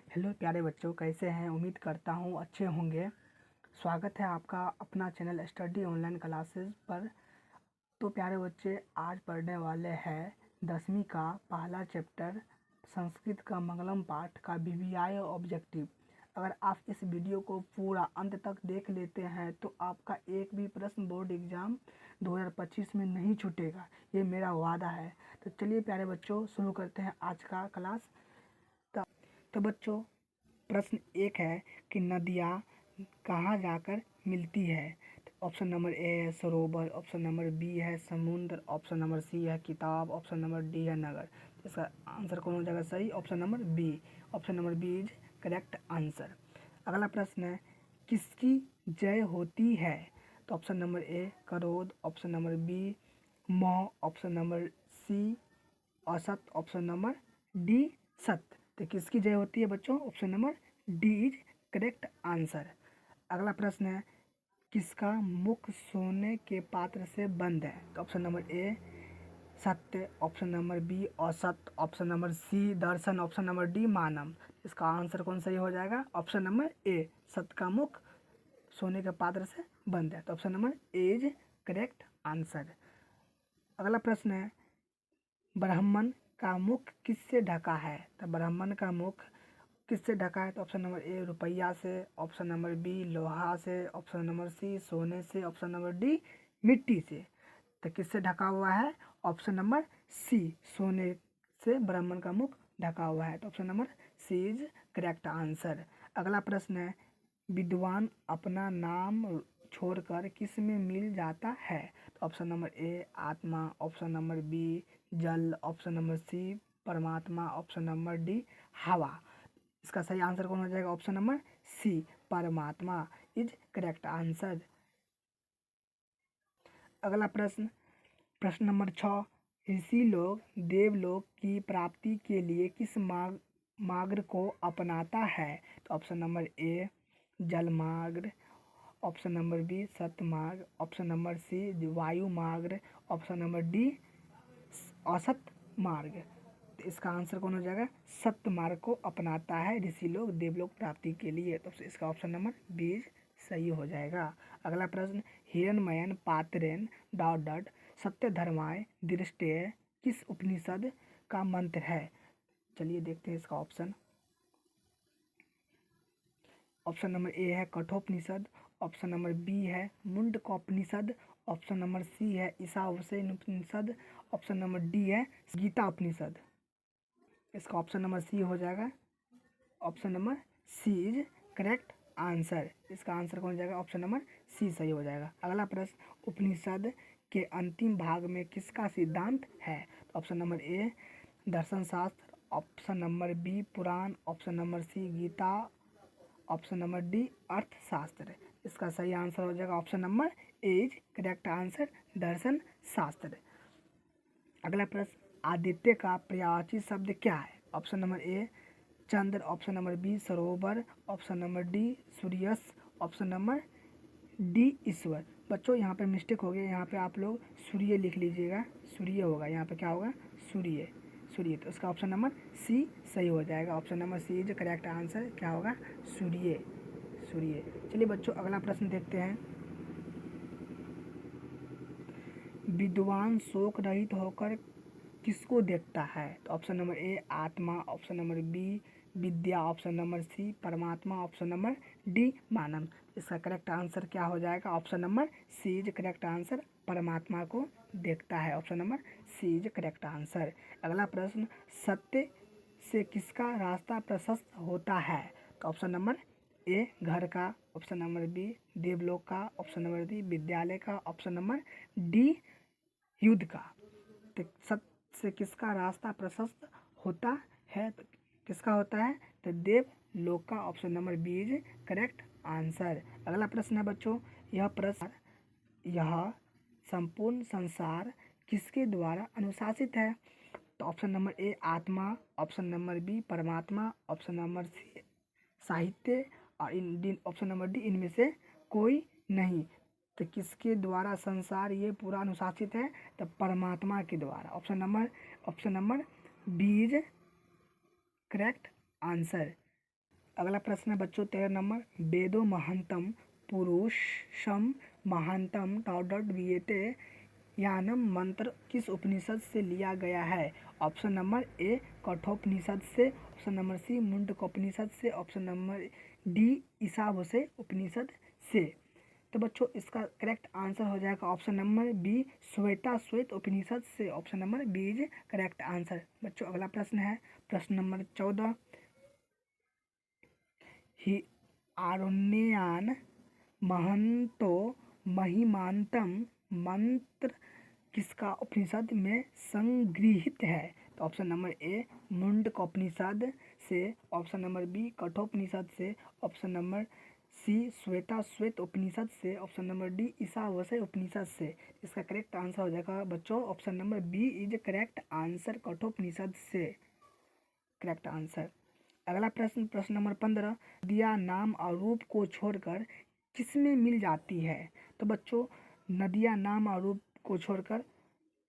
Hello प्यारे बच्चों, कैसे हैं? उम्मीद करता हूँ अच्छे होंगे। स्वागत है आपका अपना चैनल स्टडी ऑनलाइन क्लासेस पर। तो प्यारे बच्चे, आज पढ़ने वाले हैं 10वीं का पहला चैप्टर संस्कृत का मंगलम पाठ का वीवीआई ऑब्जेक्टिव। अगर आप इस वीडियो को पूरा अंत तक देख लेते हैं तो आपका एक भी प्रश्न बोर्ड एग्जाम 2025 में नहीं छूटेगा, ये मेरा वादा है। तो चलिए प्यारे बच्चों, शुरू करते हैं आज का क्लास। तो बच्चों, प्रश्न एक है कि नदियाँ कहाँ जाकर मिलती है। तो ऑप्शन नंबर ए है सरोवर, ऑप्शन नंबर बी है समुद्र, ऑप्शन नंबर सी है किताब, ऑप्शन नंबर डी है नगर। इसका आंसर कौन हो जाएगा? सही option number B. Option number B is correct answer. अगला प्रश्न है, किसकी जय होती है? तो ऑप्शन नंबर ए करोध, ऑप्शन नंबर बी मौ, ऑप्शन नंबर सी औसत, ऑप्शन नंबर डी सत्य। तो किसकी जय होती है बच्चों? Option number D is correct answer. अगला प्रश्न है, किसका मुख सोने के पात्र से बंद है? तो ऑप्शन नंबर ए सत्य, ऑप्शन नंबर बी औसत, ऑप्शन नंबर सी दर्शन, ऑप्शन नंबर डी मानव। इसका आंसर कौन सही हो जाएगा? ऑप्शन नंबर ए सत्य का मुख सोने के पात्र से बंद है। तो option number A is correct answer. अगला प्रश्न है, ब्राह्मण का मुख किससे ढका है? तो ब्राह्मण का मुख किससे ढका है? तो ऑप्शन नंबर ए रुपया से, ऑप्शन नंबर बी लोहा से, ऑप्शन नंबर सी सोने से, ऑप्शन नंबर डी मिट्टी से। तो किससे ढका हुआ है? ऑप्शन नंबर सी सोने से ब्राह्मण का मुख ढका हुआ है। तो option number C is correct answer. अगला प्रश्न है, विद्वान अपना नाम छोड़कर किस में मिल जाता है? तो ऑप्शन नंबर ए आत्मा, ऑप्शन नंबर बी जल, ऑप्शन नंबर सी परमात्मा, ऑप्शन नंबर डी हवा। इसका सही आंसर कौन हो जाएगा? ऑप्शन नंबर सी परमात्मा इज करेक्ट आंसर। अगला प्रश्न, प्रश्न नंबर 6, ऋषि लोग देवलोक की प्राप्ति के लिए किस मार्ग को अपनाता है? तो ऑप्शन नंबर ए जल मार्ग, ऑप्शन नंबर बी सत्य मार्ग, ऑप्शन नंबर सी वायु मार्ग, ऑप्शन नंबर डी औसत मार्ग। तो इसका आंसर कौन हो जाएगा? सत्य मार्ग को अपनाता है ऋषि लोग देवलोक प्राप्ति के लिए। तो इसका ऑप्शन नंबर बी सही हो जाएगा। अगला प्रश्न, हिरण्मयन पात्रेन डॉट डॉट सत्य धर्माय दृष्टि किस उपनिषद का मंत्र है? चलिए देखते हैं इसका ऑप्शन। ऑप्शन नंबर ए है कठोपनिषद, ऑप्शन नंबर बी है मुंडकोपनिषद, ऑप्शन नंबर सी है ईशावास्यन उपनिषद, ऑप्शन नंबर डी है गीता उपनिषद। इसका ऑप्शन नंबर सी हो जाएगा। Option number C is correct answer. इसका आंसर कौन हो जाएगा? ऑप्शन नंबर सी सही हो जाएगा। अगला प्रश्न, उपनिषद के अंतिम भाग में किसका सिद्धांत है? तो ऑप्शन नंबर ए दर्शन शास्त्र, ऑप्शन नंबर बी पुराण, option number C Gita, option number D अर्थशास्त्र। इसका सही आंसर हो जाएगा option number A is correct answer दर्शन शास्त्र। अगला प्रश्न, आदित्य का पर्यायवाची शब्द क्या है? ऑप्शन नंबर ए चंद्र, ऑप्शन नंबर बी सरोवर, ऑप्शन नंबर डी सूर्यस, ऑप्शन नंबर डी ईश्वर। बच्चों यहाँ पे मिस्टेक हो गया, यहाँ पे आप लोग सूर्य लिख लीजिएगा, सूर्य होगा, यहाँ पे क्या होगा? सूर्य सूर्य। तो इसका ऑप्शन नंबर सी सही हो जाएगा। Option number C is correct answer. क्या होगा? सूर्य सूर्य। चलिए बच्चों, अगला प्रश्न देखते हैं। विद्वान शोक रहित होकर किसको देखता है? तो ऑप्शन नंबर ए आत्मा, ऑप्शन नंबर बी विद्या, ऑप्शन नंबर सी परमात्मा, ऑप्शन नंबर डी मानव। इसका करेक्ट आंसर क्या हो जाएगा? Option number C is correct answer परमात्मा को देखता है। Option number C is correct answer. अगला प्रश्न, सत्य से किसका रास्ता प्रशस्त होता है? तो ऑप्शन नंबर ए घर का, ऑप्शन नंबर बी देवलोक का, ऑप्शन नंबर डी विद्यालय का, ऑप्शन नंबर डी युद्ध का। तो सत्य से किसका रास्ता प्रशस्त होता है? तो किसका होता है? तो देव लोक का। Option number B is correct answer. अगला प्रश्न है बच्चों, यह संपूर्ण संसार किसके द्वारा अनुशासित है? तो ऑप्शन नंबर ए आत्मा, ऑप्शन नंबर बी परमात्मा, ऑप्शन नंबर सी साहित्य और ऑप्शन नंबर डी इनमें से कोई नहीं। तो किसके द्वारा संसार ये पूरा अनुशासित है? तो परमात्मा के द्वारा। Option number B is correct answer. अगला प्रश्न है बच्चों 13 नंबर, वेदो महंतम पुरुषम महांतम डॉट डॉट वियते यानम मंत्र किस उपनिषद से लिया गया है? ऑप्शन नंबर ए कठोपनिषद से, ऑप्शन नंबर सी मुंडकोपनिषद से, option number D Ishavasya Upanishad से। तो बच्चों इसका करेक्ट आंसर हो जाएगा option number B Shvetashvatara Upanishad से। Option number B is correct answer. बच्चों अगला प्रश्न है प्रश्न नंबर 14, ही आरण्ययान महंतो महिमांतम मंत्र किसका उपनिषद में संगृहीत है? तो ऑप्शन नंबर ए मुंडकोपनिषद से, ऑप्शन नंबर बी कठोपनिषद से, ऑप्शन नंबर सी श्वेताश्वेत उपनिषद से, option number D Ishavasya Upanishad से। इसका करेक्ट आंसर हो जाएगा बच्चों option number B is correct answer, Kathopanishad से करेक्ट आंसर। अगला प्रश्न प्रश्न नंबर 15, नदियाँ नाम और रूप को छोड़कर किसमें मिल जाती है? तो बच्चों नदियाँ नाम और रूप को छोड़कर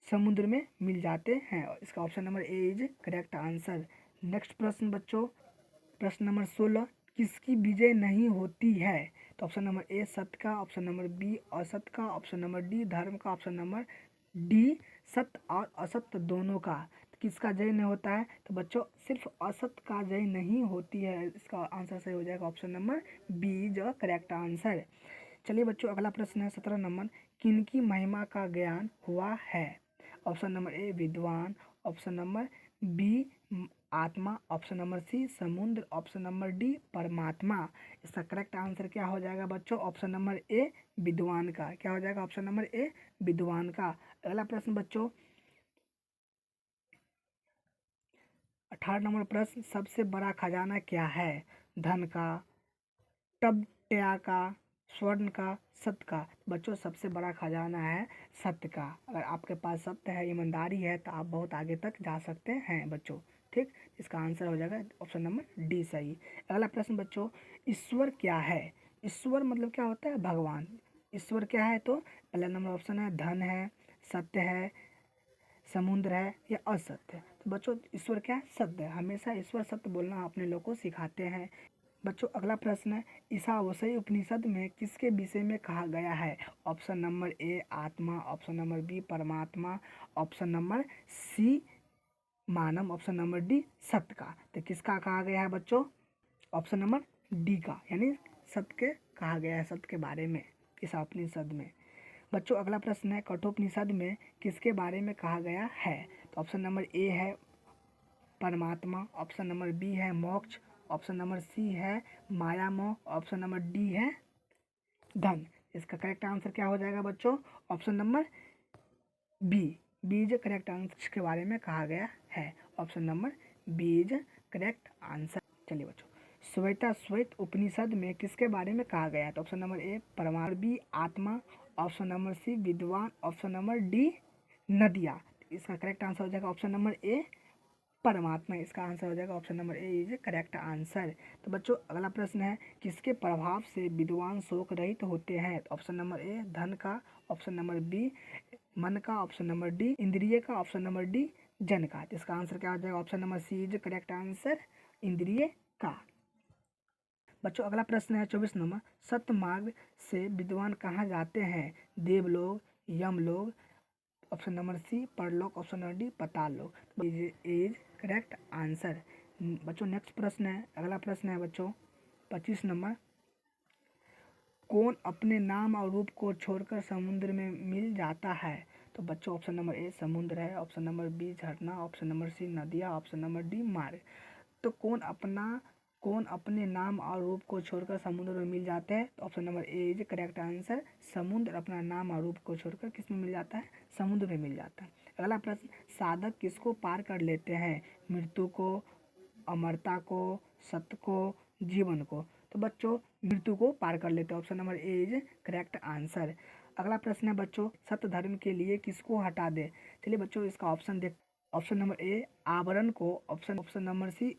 समुद्र में मिल जाते हैं। इसका option number A is correct answer. Next प्रश्न बच्चों प्रश्न नंबर 16, किसकी विजय नहीं होती है? तो ऑप्शन नंबर ए सत्य का, ऑप्शन नंबर बी असत्य का, ऑप्शन नंबर डी धर्म का, ऑप्शन नंबर डी सत्य और असत्य दोनों का। तो किसका जय नहीं होता है? तो बच्चों सिर्फ असत्य का जय नहीं होती है। इसका आंसर सही हो जाएगा ऑप्शन नंबर बी जो करेक्ट आंसर। चलिए बच्चों अगला प्रश्न है 17 नंबर, किनकी महिमा का ज्ञान हुआ है? ऑप्शन नंबर ए विद्वान, ऑप्शन नंबर बी आत्मा, ऑप्शन नंबर सी समुद्र, ऑप्शन नंबर डी परमात्मा। इसका करेक्ट आंसर क्या हो जाएगा बच्चों? ऑप्शन नंबर ए विद्वान का। क्या हो जाएगा? ऑप्शन नंबर ए विद्वान का। अगला प्रश्न बच्चों 18 नंबर प्रश्न, सबसे बड़ा खजाना क्या है? धन का, टपट्या का, स्वर्ण का, सत्य का। बच्चों सबसे बड़ा खजाना है सत्य का। अगर आपके पास सत्य है, ईमानदारी है तो आप बहुत आगे तक जा सकते हैं बच्चों। ठीक, इसका आंसर हो जाएगा ऑप्शन नंबर डी सही। अगला प्रश्न बच्चों, ईश्वर क्या है? ईश्वर मतलब क्या होता है? भगवान। ईश्वर क्या है? तो पहला नंबर ऑप्शन है धन है, सत्य है, समुद्र है या असत्य है। तो बच्चों ईश्वर क्या है? सत्य है। हमेशा ईश्वर सत्य बोलना अपने लोग को सिखाते हैं। बच्चों अगला प्रश्न है, ईशावास्य उपनिषद में किसके विषय में कहा गया है? ऑप्शन नंबर ए आत्मा, ऑप्शन नंबर बी परमात्मा, ऑप्शन नंबर सी मानव, ऑप्शन नंबर डी सत्य का। तो किसका कहा गया है बच्चों? ऑप्शन नंबर डी का, यानी सत्य के कहा गया है, सत्य के बारे में ईशा उपनिषद में। बच्चों अगला प्रश्न है, कठोपनिषद में किसके बारे में कहा गया है? तो ऑप्शन नंबर ए है परमात्मा, ऑप्शन नंबर बी है मोक्ष, ऑप्शन नंबर सी है माया मोह, ऑप्शन नंबर डी है धन। इसका करेक्ट आंसर क्या हो जाएगा बच्चों? ऑप्शन नंबर बी, बीज करेक्ट आंसर के बारे में कहा गया है। ऑप्शन नंबर बीज करेक्ट आंसर। चलिए बच्चों श्वेताश्वेत उपनिषद में किसके बारे में कहा गया है? तो ऑप्शन नंबर ए परमाणु, बी आत्मा, ऑप्शन नंबर सी विद्वान, ऑप्शन नंबर डी नदिया। इसका करेक्ट आंसर हो जाएगा ऑप्शन नंबर ए परमात्मा। इसका आंसर हो जाएगा option number A is correct answer. तो बच्चों अगला प्रश्न है, किसके प्रभाव से विद्वान शोक रहित होते हैं? तो ऑप्शन नंबर ए धन का, ऑप्शन नंबर बी मन का, ऑप्शन नंबर डी इंद्रिय का, ऑप्शन नंबर डी जन का। इसका आंसर क्या हो जाएगा? Option number C is correct answer, इंद्रिय का। बच्चों अगला प्रश्न है 24 नंबर, सत्य मार्ग से विद्वान कहाँ जाते हैं? देवलोक, यमलोक, ऑप्शन नंबर सी परलोक, ऑप्शन नंबर डी पाताल लोक। Is correct answer. बच्चों नेक्स्ट प्रश्न है, अगला प्रश्न है बच्चों 25 नंबर, कौन अपने नाम और रूप को छोड़कर समुद्र में मिल जाता है? तो बच्चों ऑप्शन नंबर ए समुद्र है, ऑप्शन नंबर बी झरना, ऑप्शन नंबर सी नदियाँ, ऑप्शन नंबर डी मार्ग। तो कौन अपने नाम और रूप को छोड़कर समुद्र में मिल जाते हैं? तो option number A is correct answer, समुद्र अपना नाम और रूप को छोड़कर किस में मिल जाता है? समुद्र में मिल जाता है। अगला प्रश्न, साधक किसको पार कर लेते हैं? मृत्यु को, अमरता को, सत्य को, जीवन को। तो बच्चों मृत्यु को पार कर लेते हैं। Option number A is correct answer. अगला प्रश्न है बच्चों, सत्य धर्म के लिए किसको हटा दे? चलिए बच्चों इसका ऑप्शन देख, ऑप्शन नंबर ए आवरण को, ऑप्शन नंबर सी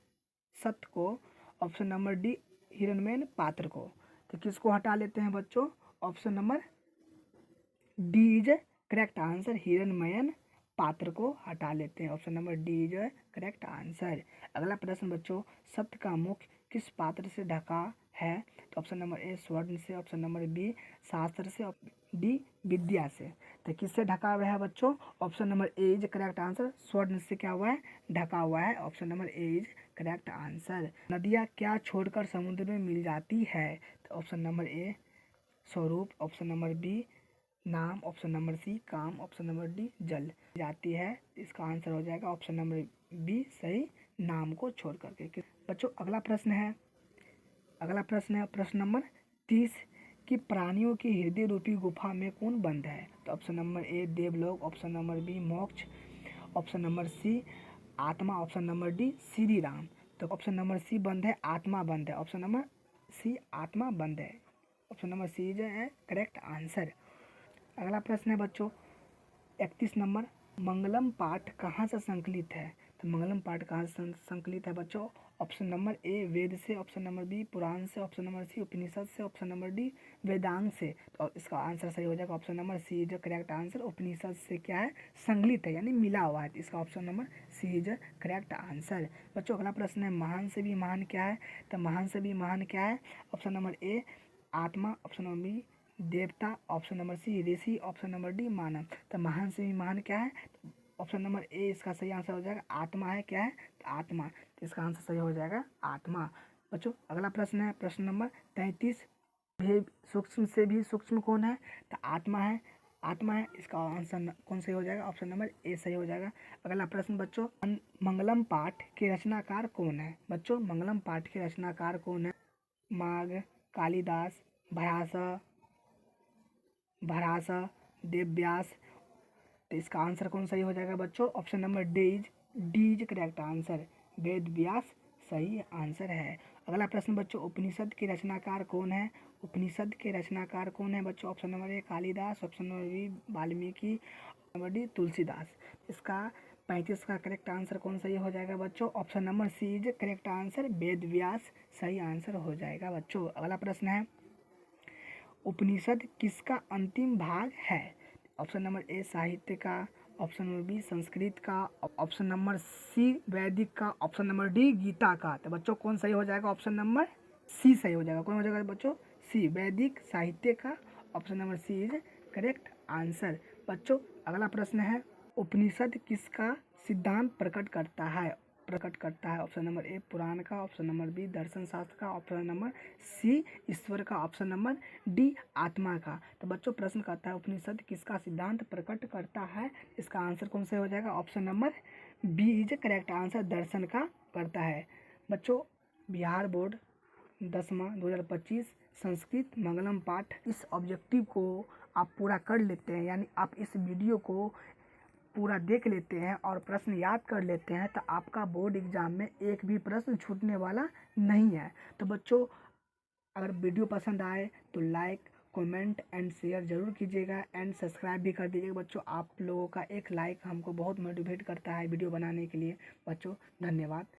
सत्य को, ऑप्शन नंबर डी हिरण्मय पात्र को। तो किसको हटा लेते हैं बच्चों? Option number D is correct answer, हिरण्मय पात्र को हटा लेते हैं। Option number D is correct answer. अगला प्रश्न बच्चों, सत्य का मुख्य किस पात्र से ढका है? तो ऑप्शन नंबर ए स्वर्ण से, ऑप्शन नंबर बी शास्त्र से, डी विद्या से। तो किससे ढका हुआ है बच्चों? Option number A is correct answer, स्वर्ण से क्या हुआ है? ढका हुआ है। Option number A is correct answer. नदियाँ क्या छोड़कर समुद्र में मिल जाती है? तो ऑप्शन नंबर ए स्वरूप, ऑप्शन नंबर बी नाम, ऑप्शन नंबर सी काम, ऑप्शन नंबर डी जल जाती है। इसका आंसर हो जाएगा ऑप्शन नंबर बी सही, नाम को छोड़ करके। बच्चों अगला प्रश्न है प्रश्न नंबर 30 कि प्राणियों की हृदय रूपी गुफा में कौन बंद है? तो ऑप्शन नंबर ए देवलोक, ऑप्शन नंबर बी मोक्ष, ऑप्शन नंबर सी आत्मा, option number D Shri Ram. तो ऑप्शन नंबर सी बंद है, आत्मा बंद है। ऑप्शन नंबर सी आत्मा बंद है। ऑप्शन नंबर सी जो है करेक्ट आंसर। अगला प्रश्न है बच्चों 31 नंबर, मंगलम पाठ कहाँ से संकलित है? तो मंगलम पाठ कहाँ से संकलित है बच्चों? ऑप्शन नंबर ए वेद से, ऑप्शन नंबर बी पुराण से, ऑप्शन नंबर सी उपनिषद से, ऑप्शन नंबर डी वेदांग से। तो इसका आंसर सही हो जाएगा ऑप्शन नंबर सी जो करेक्ट आंसर, उपनिषद से क्या है? संकलित है यानी मिला हुआ है। इसका option number C is correct answer. बच्चों अगला प्रश्न है महान से भी महान क्या है? तो महान से भी महान क्या है? ऑप्शन नंबर ए आत्मा, ऑप्शन नंबर बी देवता, ऑप्शन नंबर सी ऋषि, ऑप्शन नंबर डी मानव। तो महान से भी महान क्या है? ऑप्शन नंबर ए इसका सही आंसर हो जाएगा आत्मा है। क्या है? तो आत्मा। तो इसका आंसर सही हो जाएगा आत्मा। बच्चों अगला प्रश्न है प्रश्न नंबर 33, सूक्ष्म से भी सूक्ष्म कौन है? तो आत्मा है। आत्मा है, इसका आंसर कौन सही हो जाएगा? ऑप्शन नंबर ए सही हो जाएगा। अगला प्रश्न बच्चों मंगलम पाठ के रचनाकार कौन है? बच्चों मंगलम पाठ के रचनाकार कौन है? माघ, कालिदास, भरासा, देवव्यास। तो इसका आंसर कौन सही हो जाएगा बच्चों? Option number D is correct answer, Ved Vyas सही आंसर है। अगला प्रश्न बच्चों उपनिषद के रचनाकार कौन है? उपनिषद के रचनाकार कौन है बच्चों? Option number A Kalidas, option number B Valmiki, number D Tulsidas. इसका 35 का करेक्ट आंसर कौन सही हो जाएगा बच्चों? Option number C is correct answer, Ved Vyas सही आंसर हो जाएगा बच्चों। अगला प्रश्न है उपनिषद किसका अंतिम भाग है? ऑप्शन नंबर ए साहित्य का, ऑप्शन नंबर बी संस्कृत का, ऑप्शन नंबर सी वैदिक का, ऑप्शन नंबर डी गीता का। तो बच्चों कौन सही हो जाएगा? ऑप्शन नंबर सी सही हो जाएगा। कौन हो जाएगा बच्चों? सी वैदिक साहित्य का, option number C is correct answer. बच्चों अगला प्रश्न है उपनिषद किसका सिद्धांत प्रकट करता है? ऑप्शन नंबर ए पुराण का, ऑप्शन नंबर बी दर्शन शास्त्र का, ऑप्शन नंबर सी ईश्वर का, ऑप्शन नंबर डी आत्मा का। तो बच्चों प्रश्न करता है उपनिषद किसका सिद्धांत प्रकट करता है? इसका आंसर कौन सा हो जाएगा? Option number B is correct answer, दर्शन का करता है। बच्चों बिहार बोर्ड 10वां 2025 संस्कृत मंगलम पाठ, इस ऑब्जेक्टिव को आप पूरा कर लेते हैं यानी आप इस वीडियो को पूरा देख लेते हैं और प्रश्न याद कर लेते हैं तो आपका बोर्ड एग्जाम में एक भी प्रश्न छूटने वाला नहीं है। तो बच्चों अगर वीडियो पसंद आए तो लाइक कमेंट एंड शेयर ज़रूर कीजिएगा एंड सब्सक्राइब भी कर दीजिएगा। बच्चों आप लोगों का एक लाइक हमको बहुत मोटिवेट करता है वीडियो बनाने के लिए। बच्चों धन्यवाद।